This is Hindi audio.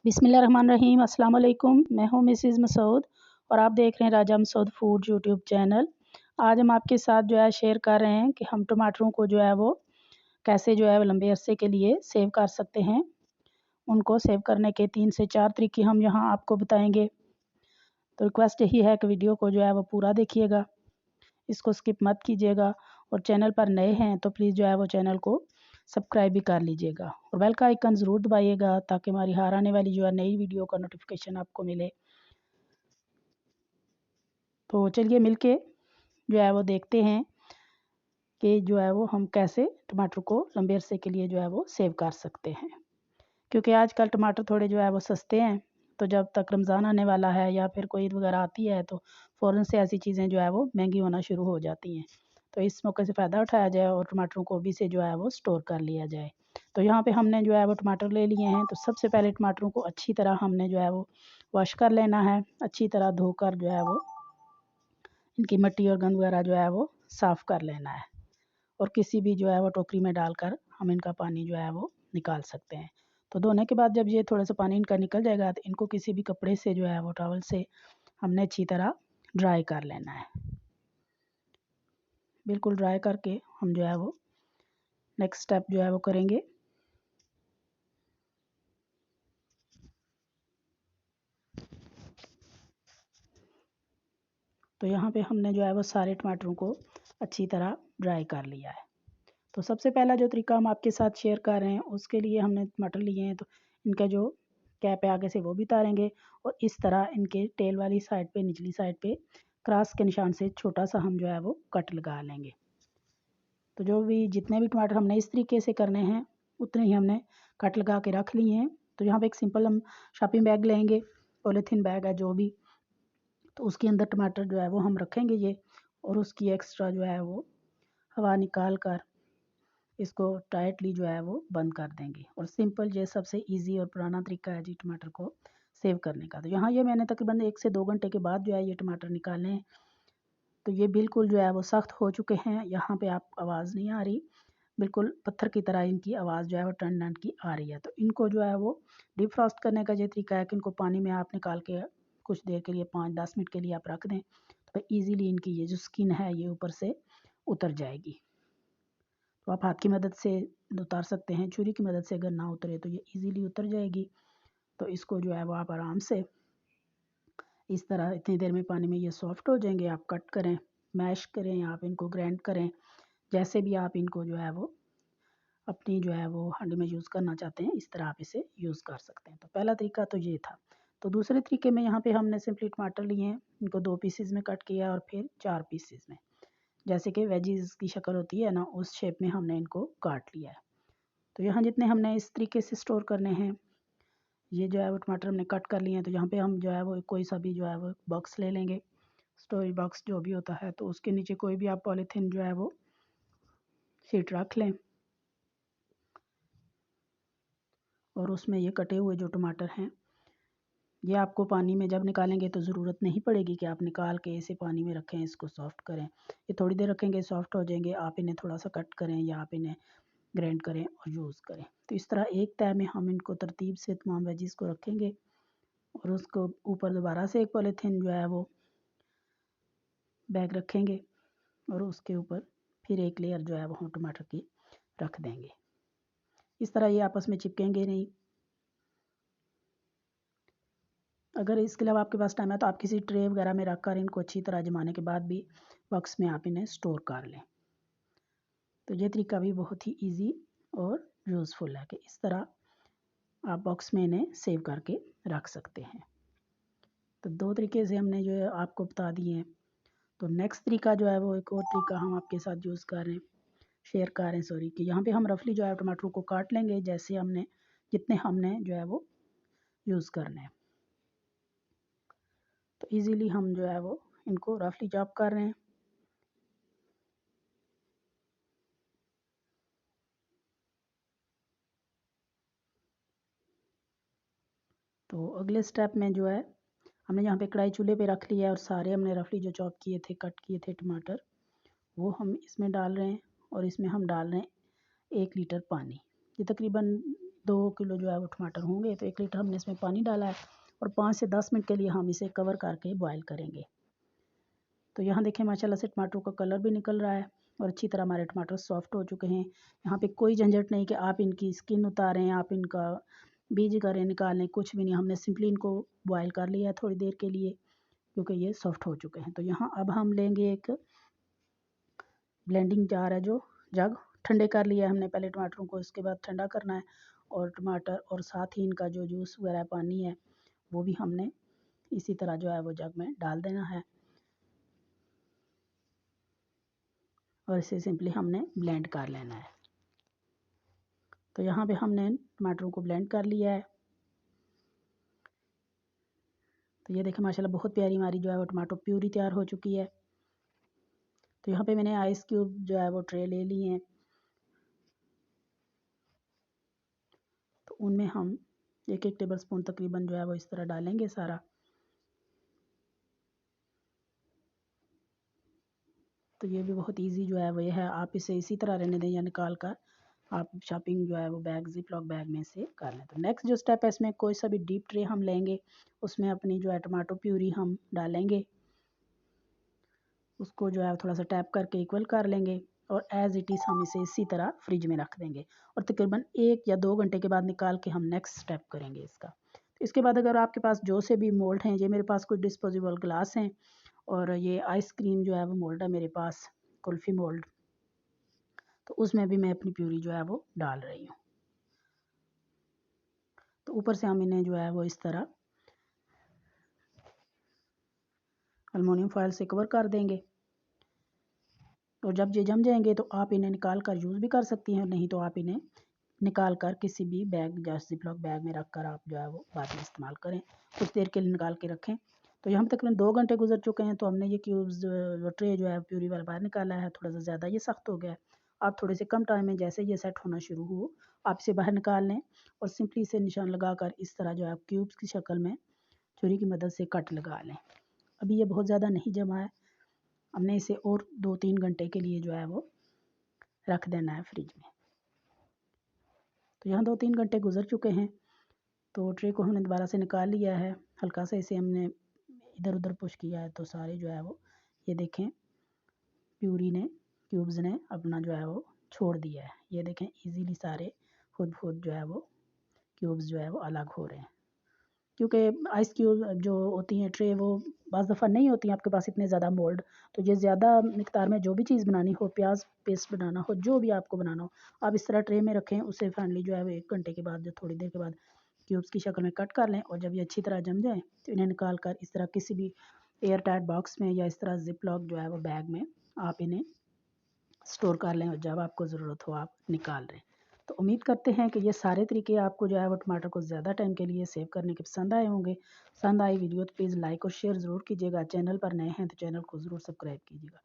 बिस्मिल्लाहिर्रहमानिर्रहीम। अस्सलाम वालेकुम। मैं हूँ मिसेज़ मसूद और आप देख रहे हैं राजा मसूद फूड यूट्यूब चैनल। आज हम आपके साथ शेयर कर रहे हैं कि हम टमाटरों को वो कैसे लंबे अरसे के लिए सेव कर सकते हैं। उनको सेव करने के 3 से 4 तरीके हम यहाँ आपको बताएंगे। तो रिक्वेस्ट यही है कि वीडियो को वो पूरा देखिएगा, इसको स्किप मत कीजिएगा और चैनल पर नए हैं तो प्लीज़ वो चैनल को सब्सक्राइब भी कर लीजिएगा और बेल का आइकन ज़रूर दबाइएगा ताकि हमारी हर आने वाली नई वीडियो का नोटिफिकेशन आपको मिले। तो चलिए मिलके वो देखते हैं कि वो हम कैसे टमाटर को लंबे अरसे के लिए वो सेव कर सकते हैं। क्योंकि आजकल टमाटर थोड़े वो सस्ते हैं, तो जब तक रमज़ान आने वाला है या फिर कोई ईद वगैरह आती है तो फ़ौरन से ऐसी चीज़ें वो महंगी होना शुरू हो जाती हैं। तो इस मौके से फ़ायदा उठाया जाए और टमाटरों को अभी से वो स्टोर कर लिया जाए। तो यहाँ पे हमने वो टमाटर ले लिए हैं। तो सबसे पहले टमाटरों को अच्छी तरह हमने वो वॉश कर लेना है, अच्छी तरह धोकर वो इनकी मिट्टी और गंद वगैरह वो साफ़ कर लेना है और किसी भी वो टोकरी में डालकर हम इनका पानी वो निकाल सकते हैं। तो धोने के बाद जब ये थोड़ा सा पानी इनका निकल जाएगा तो इनको किसी भी कपड़े से वो टॉवल से हमने अच्छी तरह ड्राई कर लेना है। बिल्कुल ड्राई करके हम वो नेक्स्ट स्टेप वो करेंगे। तो यहाँ पे हमने वो सारे टमाटरों को अच्छी तरह ड्राई कर लिया है। तो सबसे पहला जो तरीका हम आपके साथ शेयर कर रहे हैं उसके लिए हमने टमाटर लिए हैं। तो इनका जो कैप है आगे से वो भी उतारेंगे और इस तरह इनके टेल वाली साइड पे, निचली साइड पे क्रॉस के निशान से छोटा सा हम वो कट लगा लेंगे। तो जो भी जितने भी टमाटर हमने इस तरीके से करने हैं उतने ही हमने कट लगा के रख लिए हैं। तो यहाँ पे एक सिंपल हम शॉपिंग बैग लेंगे, पॉलीथीन बैग है जो भी, तो उसके अंदर टमाटर वो हम रखेंगे ये, और उसकी एक्स्ट्रा वो हवा निकाल कर इसको टाइटली वो बंद कर देंगे। और सिंपल ये सबसे इजी और पुराना तरीका है जी टमाटर को सेव करने का। तो यहाँ ये मैंने तकरीबन 1 से 2 घंटे के बाद ये टमाटर निकाले हैं। तो ये बिल्कुल वो सख्त हो चुके हैं। यहाँ पे आप आवाज़ नहीं आ रही, बिल्कुल पत्थर की तरह इनकी आवाज़ वो टन टन की आ रही है। तो इनको वो डीप फ्रॉस्ट करने का ये तरीका है कि इनको पानी में आप निकाल के कुछ देर के लिए 5-10 मिनट के लिए आप रख दें, तो ईज़िली इनकी ये जो स्किन है ये ऊपर से उतर जाएगी। तो आप हाथ की मदद से उतार सकते हैं, छुरी की मदद से अगर ना उतरे तो ये इजीली उतर जाएगी। तो इसको वो आप आराम से इस तरह इतनी देर में पानी में ये सॉफ्ट हो जाएंगे। आप कट करें, मैश करें, आप इनको ग्राइंड करें, जैसे भी आप इनको वो अपनी वो हांडी में यूज़ करना चाहते हैं इस तरह आप इसे यूज़ कर सकते हैं। तो पहला तरीका तो ये था। तो दूसरे तरीके में यहाँ पे हमने सिंपली टमाटर लिए हैं, इनको 2 पीसेस में कट किया और फिर 4 पीसेस में, जैसे कि वेजीज़ की शक्ल होती है ना, उस शेप में हमने इनको काट लिया है। तो यहाँ जितने हमने इस तरीके से स्टोर करने हैं, ये वो टमाटर हमने कट कर लिए हैं। तो यहाँ पे हम वो कोई सा भी वो बॉक्स ले लेंगे, स्टोरेज बॉक्स जो भी होता है। तो उसके नीचे कोई भी आप पॉलीथीन वो शीट रख लें और उसमें ये कटे हुए जो टमाटर हैं ये आपको पानी में जब निकालेंगे तो ज़रूरत नहीं पड़ेगी कि आप निकाल के इसे पानी में रखें, इसको सॉफ्ट करें। ये थोड़ी देर रखेंगे, सॉफ्ट हो जाएंगे, आप इन्हें थोड़ा सा कट करें या आप इन्हें ग्राइंड करें और यूज़ करें। तो इस तरह एक तय में हम इनको तरतीब से तमाम वेजीज़ को रखेंगे और उसको ऊपर दोबारा से एक पॉलीथीन वो बैग रखेंगे और उसके ऊपर फिर एक लेयर वो हम टमाटर की रख देंगे। इस तरह ये आपस में चिपकेंगे नहीं। अगर इसके अलावा आपके पास टाइम है तो आप किसी ट्रे वगैरह में रख कर इनको अच्छी तरह जमाने के बाद भी बॉक्स में आप इन्हें स्टोर कर लें। तो ये तरीका भी बहुत ही ईजी और यूज़फुल है कि इस तरह आप बॉक्स में इन्हें सेव करके रख सकते हैं। तो 2 तरीके से हमने आपको बता दिए हैं। तो नेक्स्ट तरीका वो एक और तरीका हम आपके साथ यूज़ कर रहे हैं, शेयर कर रहे हैं सॉरी, कि यहाँ पे हम रफली टमाटर को काट लेंगे जैसे हमने जितने हमने वो यूज़ करने हैं। तो इजीली हम वो इनको रफली चॉप कर रहे हैं। तो अगले स्टेप में हमने यहाँ पे कढ़ाई चूल्हे पे रख लिया है और सारे हमने रफली जो चॉप किए थे, कट किए थे टमाटर, वो हम इसमें डाल रहे हैं और इसमें हम डाल रहे हैं 1 लीटर पानी। ये तकरीबन 2 किलो जो है वो टमाटर होंगे, तो 1 लीटर हमने इसमें पानी डाला है और 5 से 10 मिनट के लिए हम इसे कवर करके बॉयल करेंगे। तो यहाँ देखें माशाल्लाह से टमाटरों का कलर भी निकल रहा है और अच्छी तरह हमारे टमाटर सॉफ्ट हो चुके हैं। यहाँ पे कोई झंझट नहीं कि आप इनकी स्किन उतारें, आप इनका बीज करें निकालें, कुछ भी नहीं। हमने सिंपली इनको बॉयल कर लिया है थोड़ी देर के लिए, क्योंकि ये सॉफ्ट हो चुके हैं। तो यहाँ अब हम लेंगे एक ब्लेंडिंग जार है, जो जग ठंडे कर लिया है हमने पहले टमाटरों को, इसके बाद ठंडा करना है और टमाटर और साथ ही इनका जो जूस वगैरह पानी है वो भी हमने इसी तरह जो है वो जग में डाल देना है और इसे सिंपली हमने ब्लेंड कर लेना है। तो यहाँ पे हमने टमाटरों को ब्लेंड कर लिया है। तो ये देखें माशाल्लाह बहुत प्यारी हमारी जो है वो टमाटो प्यूरी तैयार हो चुकी है। तो यहाँ पे मैंने आइस क्यूब जो है वो ट्रे ले लिए हैं, तो उनमें हम 1-1 टेबल स्पून तकरीबन जो है वो इस तरह डालेंगे सारा। तो ये भी बहुत इजी जो है वो ये है, आप इसे इसी तरह रहने दें या निकाल कर आप शॉपिंग जो है वो बैग ज़िप-लॉक बैग में से कर लें। तो नेक्स्ट जो स्टेप है, इसमें कोई सा भी डीप ट्रे हम लेंगे, उसमें अपनी जो है टमाटो प्यूरी हम डालेंगे, उसको जो है थोड़ा सा टैप करके इक्वल कर लेंगे और एज़ इट इज़ हम इसे इसी तरह फ्रिज में रख देंगे और तकरीबन 1 या 2 घंटे के बाद निकाल के हम नेक्स्ट स्टेप करेंगे इसका। तो इसके बाद अगर आपके पास जो से भी मोल्ड हैं, ये मेरे पास कुछ डिस्पोजेबल ग्लास हैं और ये आइसक्रीम जो है वो मोल्ड है मेरे पास, कुल्फ़ी मोल्ड, तो उसमें भी मैं अपनी प्यूरी जो है वो डाल रही हूँ। तो ऊपर से हम इन्हें जो है वो इस तरह एलुमिनियम फॉयल से कवर कर देंगे और जब ये जम जाएंगे तो आप इन्हें निकाल कर यूज़ भी कर सकती हैं, नहीं तो आप इन्हें निकाल कर किसी भी बैग या ज़िप-लॉक बैग में रख कर आप जो है वो बाद में इस्तेमाल करें, कुछ देर के लिए निकाल के रखें। तो यहाँ तकरीबन 2 घंटे गुजर चुके हैं, तो हमने ये क्यूब्स ट्रे जो है प्यूरी वाला बाहर निकाला है, थोड़ा सा ज़्यादा ये सख्त हो गया है। आप थोड़े से कम टाइम में जैसे ये सेट होना शुरू हो, आप इसे बाहर निकाल लें और सिंपली इसे निशान लगा कर इस तरह जो है क्यूब्स की शक्ल में छुरी की मदद से कट लगा लें। अभी ये बहुत ज़्यादा नहीं जमा है, हमने इसे और 2-3 घंटे के लिए जो है वो रख देना है फ्रिज में। तो यहाँ 2-3 घंटे गुजर चुके हैं, तो ट्रे को हमने दोबारा से निकाल लिया है, हल्का सा इसे हमने इधर उधर पुश किया है, तो सारे जो है वो ये देखें प्यूरी ने क्यूब्स ने अपना जो है वो छोड़ दिया है। ये देखें इजीली सारे खुद खुद जो है वो क्यूब्स जो है वो अलग हो रहे हैं, क्योंकि आइस क्यूब जो होती हैं ट्रे वो बाज़ दफ़ा नहीं होती हैं आपके पास इतने ज़्यादा मोल्ड, तो ये ज़्यादा मिकदार में जो भी चीज़ बनानी हो, प्याज पेस्ट बनाना हो, जो भी आपको बनाना हो, आप इस तरह ट्रे में रखें, उसे फाइनली जो है वो 1 घंटे के बाद जो थोड़ी देर के बाद क्यूब्स की शक्ल में कट कर लें और जब ये अच्छी तरह जम जाए तो इन्हें निकाल कर इस तरह किसी भी एयर टाइट बॉक्स में या इस तरह जिप लॉक जो है वो बैग में आप इन्हें स्टोर कर लें और जब आपको ज़रूरत हो आप निकाल लें। तो उम्मीद करते हैं कि ये सारे तरीके आपको जो है वो टमाटर को ज़्यादा टाइम के लिए सेव करने के पसंद आए होंगे। पसंद आई वीडियो तो प्लीज़ लाइक और शेयर ज़रूर कीजिएगा। चैनल पर नए हैं तो चैनल को ज़रूर सब्सक्राइब कीजिएगा।